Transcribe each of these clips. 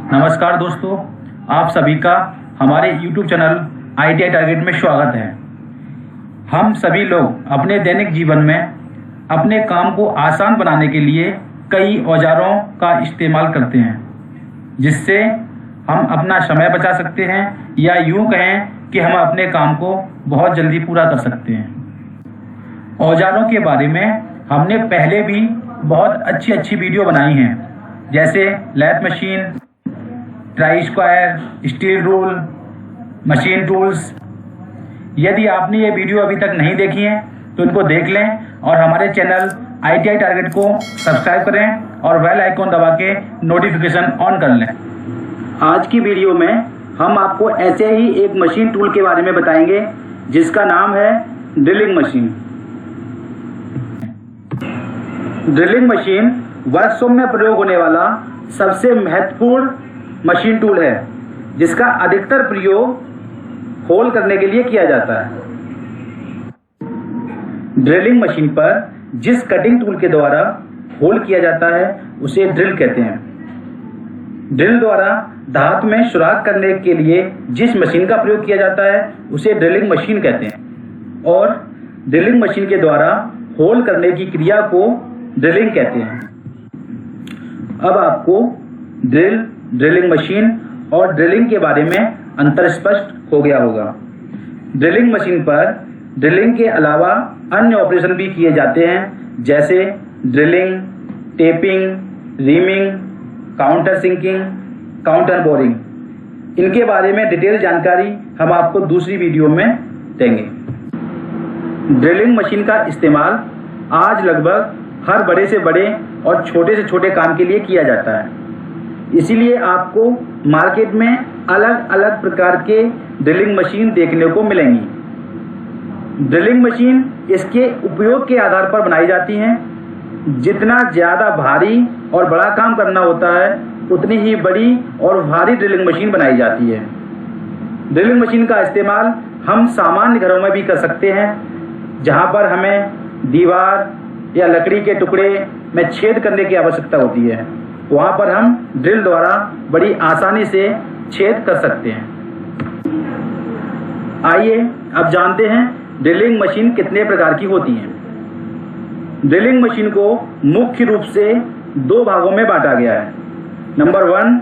नमस्कार दोस्तों, आप सभी का हमारे YouTube चैनल ITI टारगेट में स्वागत है। हम सभी लोग अपने दैनिक जीवन में अपने काम को आसान बनाने के लिए कई औजारों का इस्तेमाल करते हैं, जिससे हम अपना समय बचा सकते हैं या यूँ कहें कि हम अपने काम को बहुत जल्दी पूरा कर सकते हैं। औजारों के बारे में हमने पहले भी बहुत अच्छी वीडियो बनाई हैं, जैसे lathe machine, try square, steel rule, machine tools. यदि आपने ये वीडियो अभी तक नहीं देखी है तो इनको देख लें और हमारे चैनल ITI टारगेट को सब्सक्राइब करें और बेल आइकॉन दबा के नोटिफिकेशन ऑन कर लें। आज की वीडियो में हम आपको ऐसे ही एक मशीन टूल के बारे में बताएंगे जिसका नाम है drilling machine. Drilling machine workshop में प्रयोग होने वाला सबसे महत्वपूर्ण मशीन टूल है, जिसका अधिकतर प्रयोग होल करने के लिए किया जाता है। ड्रिलिंग मशीन पर जिस कटिंग टूल के द्वारा होल किया जाता है उसे ड्रिल कहते हैं। ड्रिल द्वारा धातु में सुराख करने के लिए जिस मशीन का प्रयोग किया जाता है उसे ड्रिलिंग मशीन कहते हैं, और ड्रिलिंग मशीन के द्वारा होल करने की क्रिया को ड्रिलिंग कहते हैं। अब आपको ड्रिलिंग मशीन और ड्रिलिंग के बारे में अंतर स्पष्ट हो गया होगा। ड्रिलिंग मशीन पर ड्रिलिंग के अलावा अन्य ऑपरेशन भी किए जाते हैं, जैसे drilling, tapping, reaming, counter sinking, counter boring. इनके बारे में डिटेल जानकारी हम आपको दूसरी वीडियो में देंगे। ड्रिलिंग मशीन का इस्तेमाल आज लगभग हर बड़े से बड़े और छोटे से छोटे काम के लिए किया जाता है। इसीलिए आपको मार्केट में अलग अलग प्रकार के ड्रिलिंग मशीन देखने को मिलेंगी। ड्रिलिंग मशीन इसके उपयोग के आधार पर बनाई जाती हैं। जितना ज़्यादा भारी और बड़ा काम करना होता है उतनी ही बड़ी और भारी ड्रिलिंग मशीन बनाई जाती है। ड्रिलिंग मशीन का इस्तेमाल हम सामान्य घरों में भी कर सकते हैं, जहाँ पर हमें दीवार या लकड़ी के टुकड़े में छेद करने की आवश्यकता होती है। वहाँ पर हम ड्रिल द्वारा बड़ी आसानी से छेद कर सकते हैं। आइए अब जानते हैं ड्रिलिंग मशीन कितने प्रकार की होती हैं। ड्रिलिंग मशीन को मुख्य रूप से दो भागों में बांटा गया है। Number 1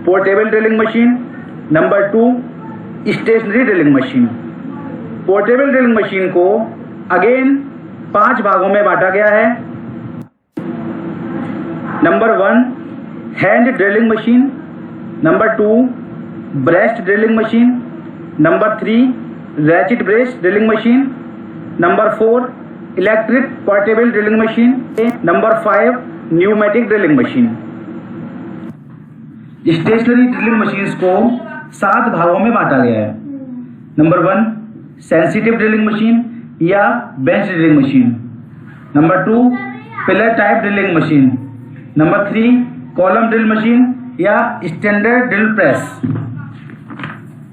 portable drilling machine, number 2 stationary drilling machine. Portable drilling machine को अगेन 5 भागों में बांटा गया है। Number 1 hand drilling machine, number 2 breast drilling machine, number 3 ratchet brace drilling machine, number 4 electric portable drilling machine, number 5 pneumatic drilling machine. Stationary drilling machines को 7 भागों में बांटा गया है। नंबर 1 सेंसिटिव ड्रिलिंग मशीन या bench drilling machine, number 2 pillar type drilling machine, number 3 column drill machine या standard drill press,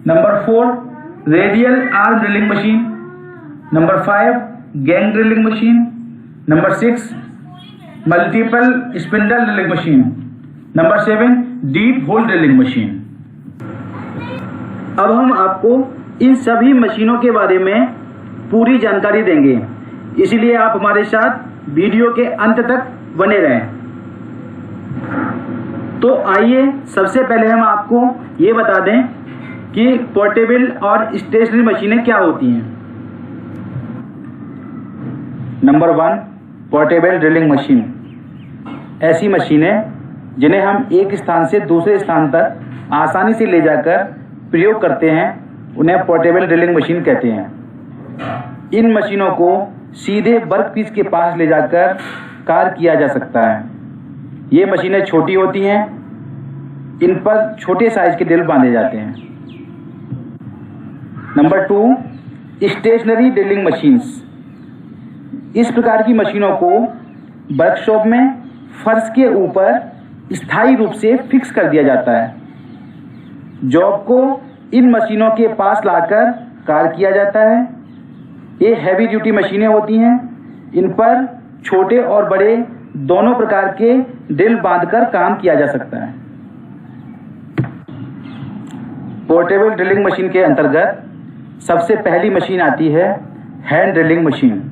number 4 radial arm drilling machine, number 5 gang drilling machine, number 6 multiple spindle drilling machine, number 7 deep hole drilling machine. अब हम आपको इन सभी मशीनों के बारे में पूरी जानकारी देंगे, इसलिए आप हमारे साथ वीडियो के अंत तक बने रहें। तो आइए सबसे पहले हम आपको ये बता दें कि पोर्टेबल और स्टेशनरी मशीनें क्या होती हैं। Number 1 portable drilling machine. ऐसी मशीनें जिन्हें हम एक स्थान से दूसरे स्थान तक आसानी से ले जाकर प्रयोग करते हैं उन्हें पोर्टेबल ड्रिलिंग मशीन कहते हैं। इन मशीनों को सीधे वर्कपीस के पास ले जाकर कार्य किया जा सकता है। ये मशीनें छोटी होती हैं, इन पर छोटे साइज के ड्रिल बांधे जाते हैं। Number 2 stationary drilling machines. इस प्रकार की मशीनों को वर्कशॉप में फर्श के ऊपर स्थायी रूप से फिक्स कर दिया जाता है। जॉब को इन मशीनों के पास लाकर कार्य किया जाता है। ये हैवी ड्यूटी मशीनें होती हैं। इन पर छोटे और बड़े दोनों प्रकार के ड्रिल बांधकर काम किया जा सकता है। पोर्टेबल ड्रिलिंग मशीन के अंतर्गत सबसे पहली मशीन आती है hand drilling machine.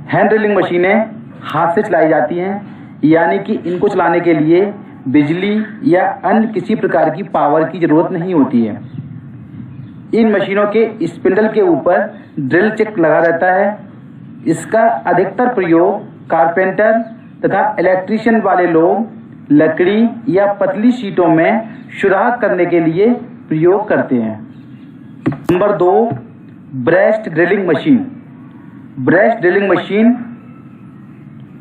Hand drilling मशीनें हाथ से चलाई जाती हैं, यानी कि इनको चलाने के लिए बिजली या अन्य किसी प्रकार की पावर की ज़रूरत नहीं होती है। इन मशीनों के स्पिंडल के ऊपर ड्रिल चक लगा रहता है। इसका अधिकतर प्रयोग कारपेंटर तथा इलेक्ट्रीशियन वाले लोग लकड़ी या पतली शीटों में सुराख करने के लिए प्रयोग करते हैं। Number 2, breast drilling machine. Breast drilling machine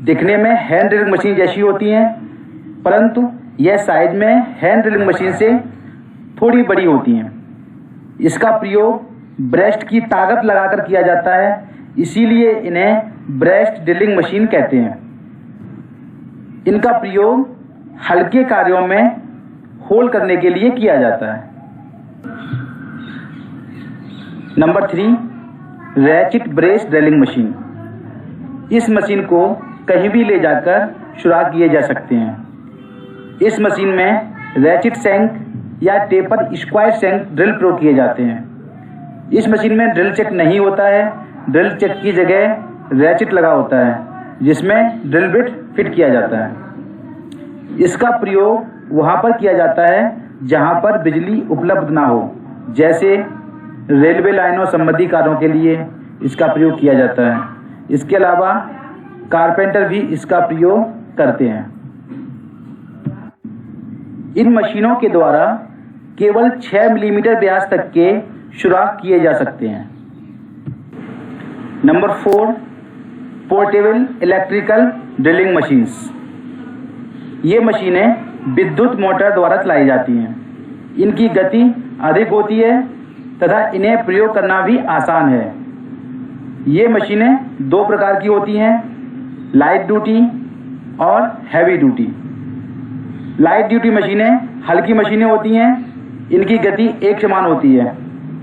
दिखने में हैंड ड्रिलिंग मशीन जैसी होती हैं, परंतु यह साइज में हैंड ड्रिलिंग मशीन से थोड़ी बड़ी होती हैं। इसका प्रयोग ब्रेस्ट की ताकत लगाकर किया जाता है, इसीलिए इन्हें ब्रेस्ट ड्रिलिंग मशीन कहते हैं। इनका प्रयोग हल्के कार्यों में होल करने के लिए किया जाता है। Number 3, ratchet brace drilling machine. इस मशीन को कहीं भी ले जाकर सुराख किए जा सकते हैं। इस मशीन में रैचिट शैंक या टेपर स्क्वायर शैंक ड्रिल प्रयोग किए जाते हैं। इस मशीन में ड्रिल चक नहीं होता है, ड्रिल चक की जगह रैचिट लगा होता है जिसमें ड्रिल बिट फिट किया जाता है। इसका प्रयोग वहाँ पर किया जाता है जहाँ पर बिजली उपलब्ध ना हो, जैसे रेलवे लाइनों संबंधी कार्यों के लिए इसका प्रयोग किया जाता है। इसके अलावा कारपेंटर भी इसका प्रयोग करते हैं। इन मशीनों के द्वारा केवल 6 मिलीमीटर व्यास तक के सुराख किए जा सकते हैं। Number 4, portable electrical drilling machines. ये मशीनें विद्युत मोटर द्वारा चलाई जाती हैं। इनकी गति अधिक होती है तथा इन्हें प्रयोग करना भी आसान है। ये मशीनें 2 प्रकार की होती हैं, लाइट ड्यूटी और हैवी ड्यूटी। लाइट ड्यूटी मशीनें हल्की मशीनें होती हैं, इनकी गति एक समान होती है।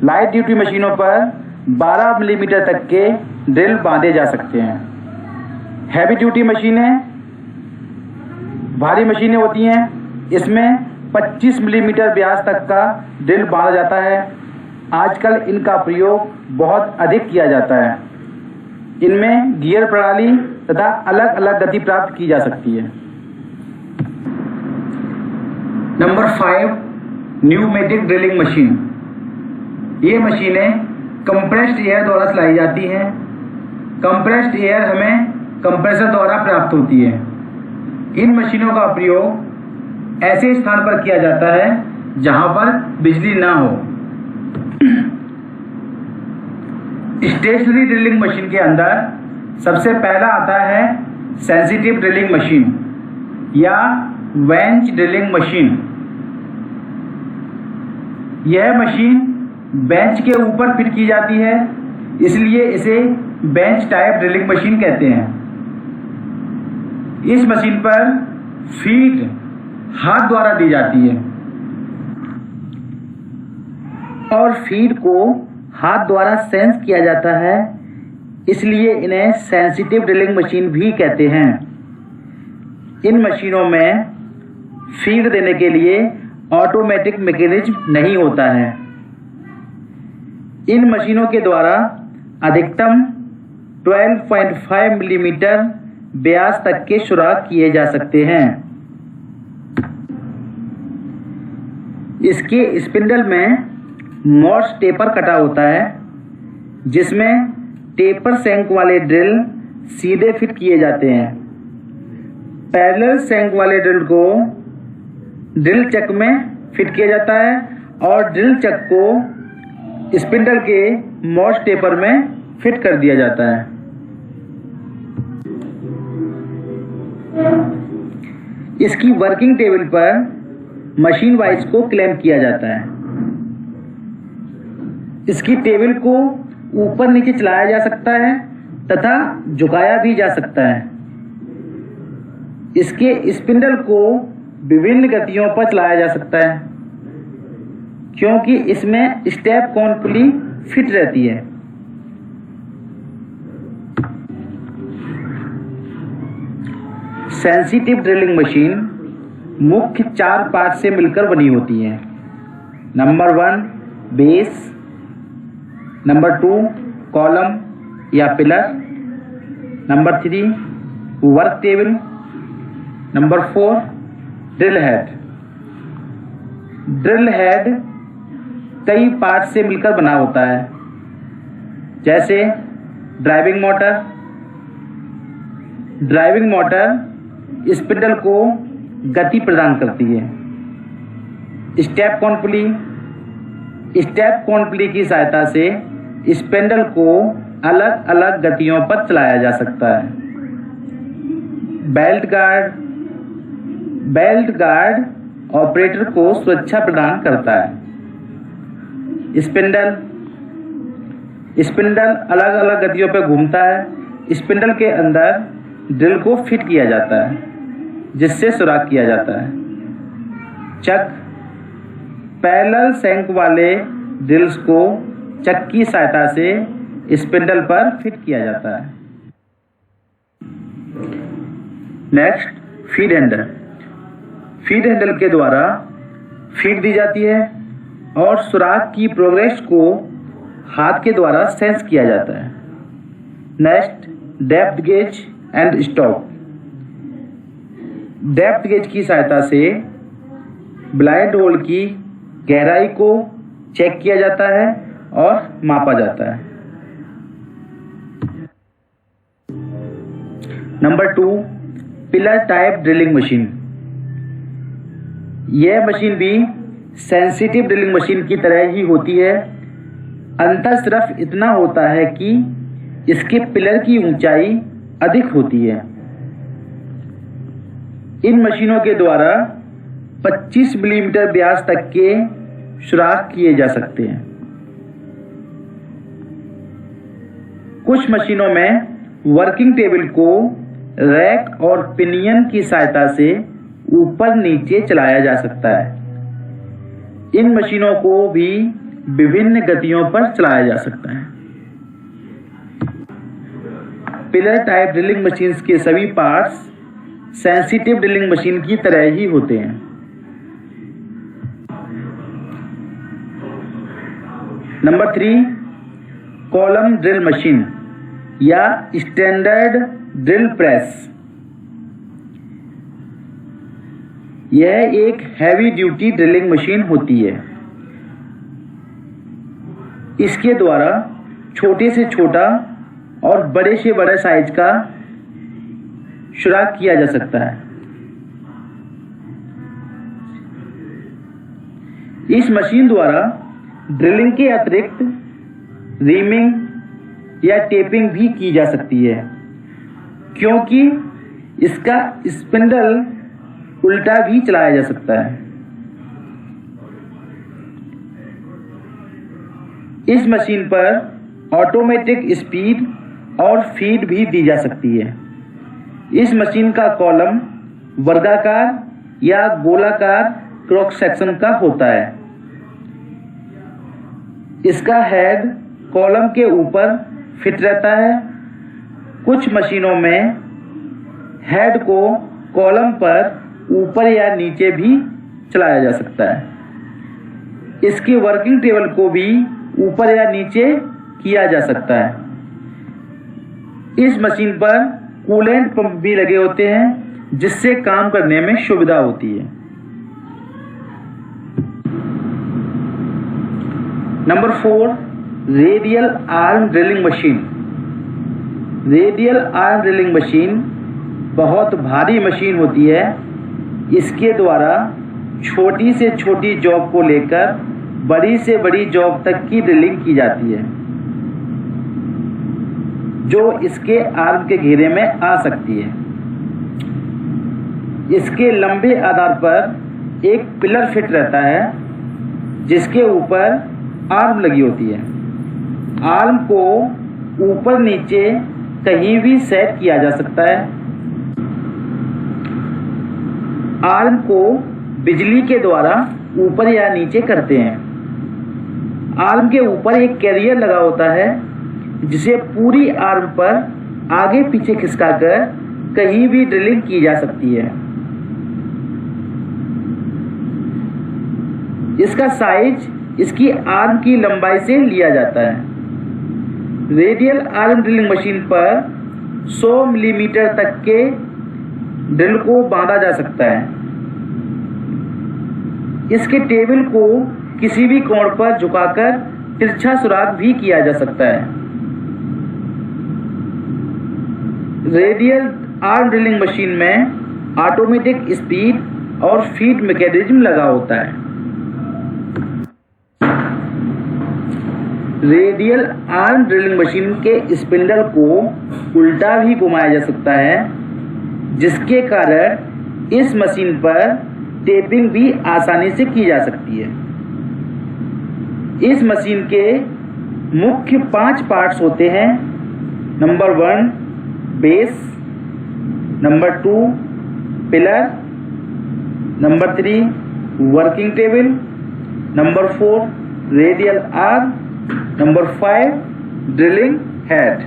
लाइट ड्यूटी मशीनों पर 12 मिलीमीटर तक के ड्रिल बांधे जा सकते हैं। हैवी ड्यूटी मशीनें भारी मशीनें होती हैं, इसमें 25 मिलीमीटर व्यास तक का ड्रिल बांधा जाता है। आजकल इनका प्रयोग बहुत अधिक किया जाता है। इनमें गियर प्रणाली तथा अलग अलग गति प्राप्त की जा सकती है। Number 5, pneumatic drilling machine. ये मशीनें कंप्रेस्ड एयर द्वारा चलाई जाती हैं। कंप्रेस्ड एयर हमें कंप्रेसर द्वारा प्राप्त होती है। इन मशीनों का प्रयोग ऐसे स्थान पर किया जाता है जहां पर बिजली ना हो। स्टेशनरी ड्रिलिंग मशीन के अंदर सबसे पहला आता है सेंसिटिव ड्रिलिंग मशीन या वेंच ड्रिलिंग मशीन। यह मशीन बेंच के ऊपर फिट की जाती है, इसलिए इसे बेंच टाइप ड्रिलिंग मशीन कहते हैं। इस मशीन पर फीड हाथ द्वारा दी जाती है और फीड को हाथ द्वारा सेंस किया जाता है, इसलिए इन्हें सेंसिटिव ड्रिलिंग मशीन भी कहते हैं। इन मशीनों में फीड देने के लिए ऑटोमेटिक मैकेनिज्म नहीं होता है। इन मशीनों के द्वारा अधिकतम 12.5 मिलीमीटर व्यास तक के सुराख किए जा सकते हैं। इसके स्पिंडल में मॉर्स टेपर कटा होता है, जिसमें टेपर शैंक वाले ड्रिल सीधे फिट किए जाते हैं। पैरेलल शैंक वाले ड्रिल को ड्रिल चक में फिट किया जाता है और ड्रिल चक को स्पिंडल के मॉर्स टेपर में फिट कर दिया जाता है। इसकी वर्किंग टेबल पर मशीन वाइज को क्लैंप किया जाता है। इसकी टेबल को ऊपर नीचे चलाया जा सकता है तथा झुकाया भी जा सकता है। इसके स्पिंडल को विभिन्न गतियों पर चलाया जा सकता है, क्योंकि इसमें स्टेप कॉन पुली फिट रहती है। सेंसिटिव ड्रिलिंग मशीन मुख्य 4 पार्ट से मिलकर बनी होती है। नंबर 1 बेस, नंबर 2 कॉलम या pillar, number 3 work table, number 4 drill head. Drill head कई पार्ट से मिलकर बना होता है, जैसे driving motor. Driving motor spindle को गति प्रदान करती है। स्टेप कॉन पुली, स्टेप कॉन पुली की सहायता से स्पिंडल को अलग अलग गतियों पर चलाया जा सकता है। Belt guard, belt guard operator को सुरक्षा प्रदान करता है। स्पिंडल, स्पिंडल अलग अलग गतियों पर घूमता है। स्पिंडल के अंदर ड्रिल को फिट किया जाता है, जिससे सुराख किया जाता है। चक, पैरेलल शैंक वाले ड्रिल्स को चक की सहायता से स्पिंडल पर फिट किया जाता है। Next, feed handle. Feed handle के द्वारा फीड दी जाती है और सुराख की प्रोग्रेस को हाथ के द्वारा सेंस किया जाता है। Next, depth gauge and stop. Depth gauge की सहायता से ब्लाइंड होल की गहराई को चेक किया जाता है और मापा जाता है। Number 2 pillar type drilling machine. यह मशीन भी सेंसिटिव ड्रिलिंग मशीन की तरह ही होती है। अंतर सिर्फ इतना होता है कि इसके पिलर की ऊंचाई अधिक होती है। इन मशीनों के द्वारा 25 मिलीमीटर व्यास तक के सुराख किए जा सकते हैं। कुछ मशीनों में वर्किंग टेबल को रैक और पिनियन की सहायता से ऊपर नीचे चलाया जा सकता है। इन मशीनों को भी विभिन्न गतियों पर चलाया जा सकता है। पिलर टाइप ड्रिलिंग मशीन्स के सभी पार्ट्स सेंसिटिव ड्रिलिंग मशीन की तरह ही होते हैं। नंबर 3 कॉलम ड्रिल मशीन या स्टैंडर्ड ड्रिल प्रेस। यह एक हैवी ड्यूटी ड्रिलिंग मशीन होती है। इसके द्वारा छोटे से छोटा और बड़े से बड़े साइज का सुराख किया जा सकता है। इस मशीन द्वारा ड्रिलिंग के अतिरिक्त रीमिंग या टेपिंग भी की जा सकती है, क्योंकि इसका स्पिंडल उल्टा भी चलाया जा सकता है। इस मशीन पर ऑटोमेटिक स्पीड और फीड भी दी जा सकती है। इस मशीन का कॉलम वर्गाकार या गोलाकार क्रॉस सेक्शन का होता है। इसका हेड कॉलम के ऊपर फिट रहता है। कुछ मशीनों में हेड को कॉलम पर ऊपर या नीचे भी चलाया जा सकता है। इसकी वर्किंग टेबल को भी ऊपर या नीचे किया जा सकता है। इस मशीन पर कूलेंट पंप भी लगे होते हैं, जिससे काम करने में सुविधा होती है। Number 4 radial arm drilling machine. Radial arm drilling machine बहुत भारी मशीन होती है। इसके द्वारा छोटी से छोटी जॉब को लेकर बड़ी से बड़ी जॉब तक की ड्रिलिंग की जाती है, जो इसके आर्म के घेरे में आ सकती है। इसके लंबे आधार पर एक पिलर फिट रहता है, जिसके ऊपर आर्म लगी होती है। आर्म को ऊपर नीचे कहीं भी सेट किया जा सकता है। आर्म को बिजली के द्वारा ऊपर या नीचे करते हैं। आर्म के ऊपर एक कैरियर लगा होता है, जिसे पूरी आर्म पर आगे पीछे खिसकाकर कहीं भी ड्रिलिंग की जा सकती है। इसका साइज इसकी आर्म की लंबाई से लिया जाता है। रेडियल आर्म ड्रिलिंग मशीन पर 100 मिलीमीटर तक के ड्रिल को बांधा जा सकता है। इसके टेबल को किसी भी कोण पर झुकाकर तिरछा सुराख भी किया जा सकता है। रेडियल आर्म ड्रिलिंग मशीन में ऑटोमेटिक स्पीड और फीड मैकेनिज्म लगा होता है। रेडियल आर्म ड्रिलिंग मशीन के स्पिंडल को उल्टा भी घुमाया जा सकता है, जिसके कारण इस मशीन पर टेपिंग भी आसानी से की जा सकती है। इस मशीन के मुख्य 5 पार्ट्स होते हैं। Number 1 base, number 2 pillar, number 3 working table, number 4 radial arm, number 5 drilling head.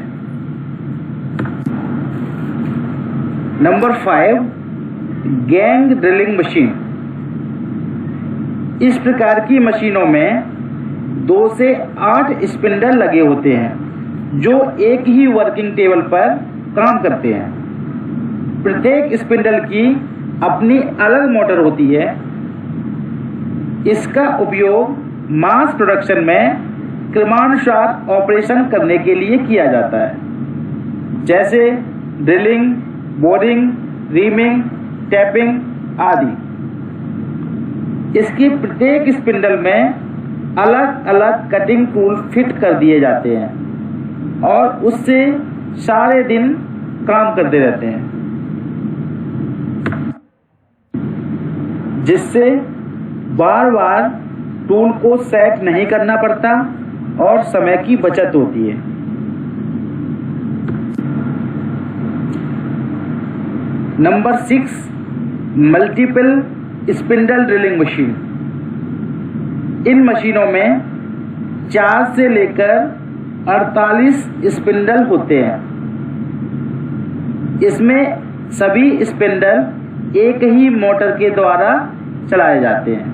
Number 5 gang drilling machine. इस प्रकार की मशीनों में 2 से 8 स्पिंडल लगे होते हैं, जो एक ही वर्किंग टेबल पर काम करते हैं। प्रत्येक स्पिंडल की अपनी अलग मोटर होती है। इसका उपयोग मास प्रोडक्शन में क्रमानुसार ऑपरेशन करने के लिए किया जाता है, जैसे ड्रिलिंग, बोरिंग, रीमिंग, टैपिंग आदि। इसकी प्रत्येक स्पिंडल में अलग अलग कटिंग टूल फिट कर दिए जाते हैं और उससे सारे दिन काम करते रहते हैं, जिससे बार बार टूल को सेट नहीं करना पड़ता और समय की बचत होती है। Number 6 multiple spindle drilling machine. इन मशीनों में 4 से लेकर 48 स्पिंडल होते हैं। इसमें सभी स्पिंडल एक ही मोटर के द्वारा चलाए जाते हैं।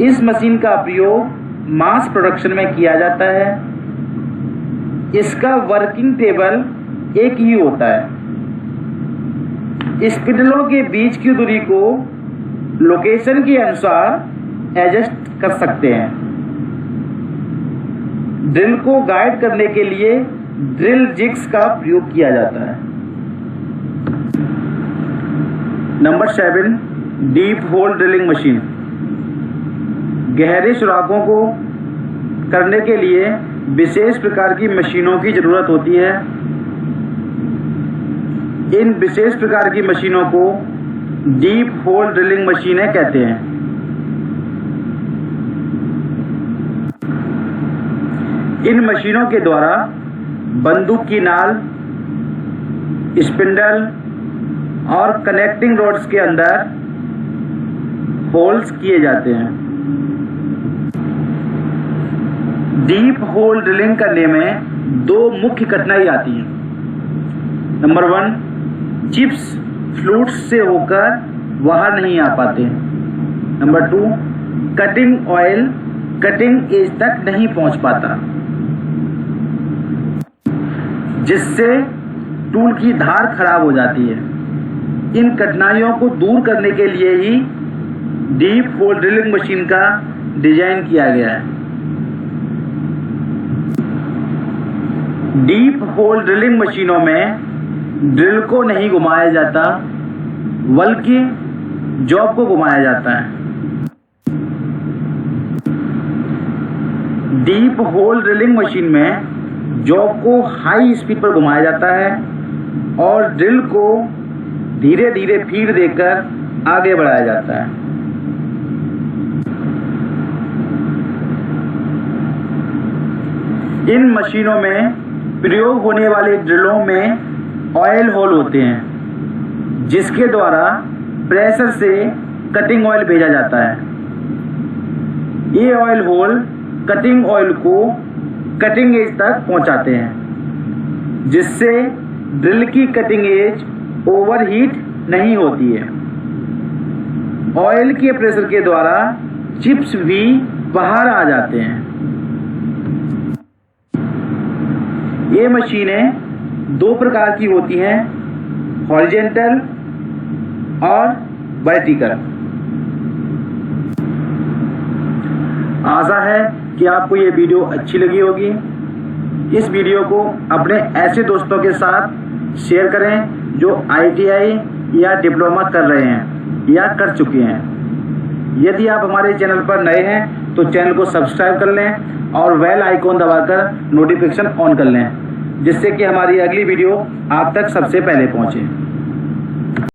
इस मशीन का प्रयोग मास प्रोडक्शन में किया जाता है। इसका वर्किंग टेबल एक ही होता है। स्पिंडलों के बीच की दूरी को लोकेशन के अनुसार एडजस्ट कर सकते हैं। ड्रिल को गाइड करने के लिए ड्रिल जिग्स का प्रयोग किया जाता है। Number 7 deep hole drilling machine. गहरे सुराखों को करने के लिए विशेष प्रकार की मशीनों की जरूरत होती है। इन विशेष प्रकार की मशीनों को डीप होल ड्रिलिंग मशीनें कहते हैं। इन मशीनों के द्वारा बंदूक की नाल, स्पिंडल और कनेक्टिंग रोड्स के अंदर होल्स किए जाते हैं। डीप होल ड्रिलिंग करने में 2 मुख्य कठिनाई आती हैं। नंबर 1 चिप्स फ्लूट्स से होकर बाहर नहीं आ पाते। Number 2 cutting oil cutting edge तक नहीं पहुंच पाता, जिससे टूल की धार खराब हो जाती है। इन कठिनाइयों को दूर करने के लिए ही डीप होल ड्रिलिंग मशीन का डिजाइन किया गया है। डीप होल ड्रिलिंग मशीनों में ड्रिल को नहीं घुमाया जाता, बल्कि जॉब को घुमाया जाता है। डीप होल ड्रिलिंग मशीन में जॉब को हाई स्पीड पर घुमाया जाता है और ड्रिल को धीरे धीरे फीड देकर आगे बढ़ाया जाता है। इन मशीनों में प्रयोग होने वाले ड्रिलों में ऑयल होल होते हैं, जिसके द्वारा प्रेशर से कटिंग ऑयल भेजा जाता है। ये ऑयल होल कटिंग ऑयल को कटिंग एज तक पहुंचाते हैं, जिससे ड्रिल की कटिंग एज ओवरहीट नहीं होती है। ऑयल के प्रेशर के द्वारा चिप्स भी बाहर आ जाते हैं। ये मशीनें दो प्रकार की होती हैं, हॉरिजॉन्टल और वर्टिकल। आशा है कि आपको ये वीडियो अच्छी लगी होगी। इस वीडियो को अपने ऐसे दोस्तों के साथ शेयर करें जो ITI या डिप्लोमा कर रहे हैं या कर चुके हैं। यदि आप हमारे चैनल पर नए हैं तो चैनल को सब्सक्राइब कर लें और बेल आइकॉन दबाकर नोटिफिकेशन ऑन कर लें, जिससे कि हमारी अगली वीडियो आप तक सबसे पहले पहुंचे।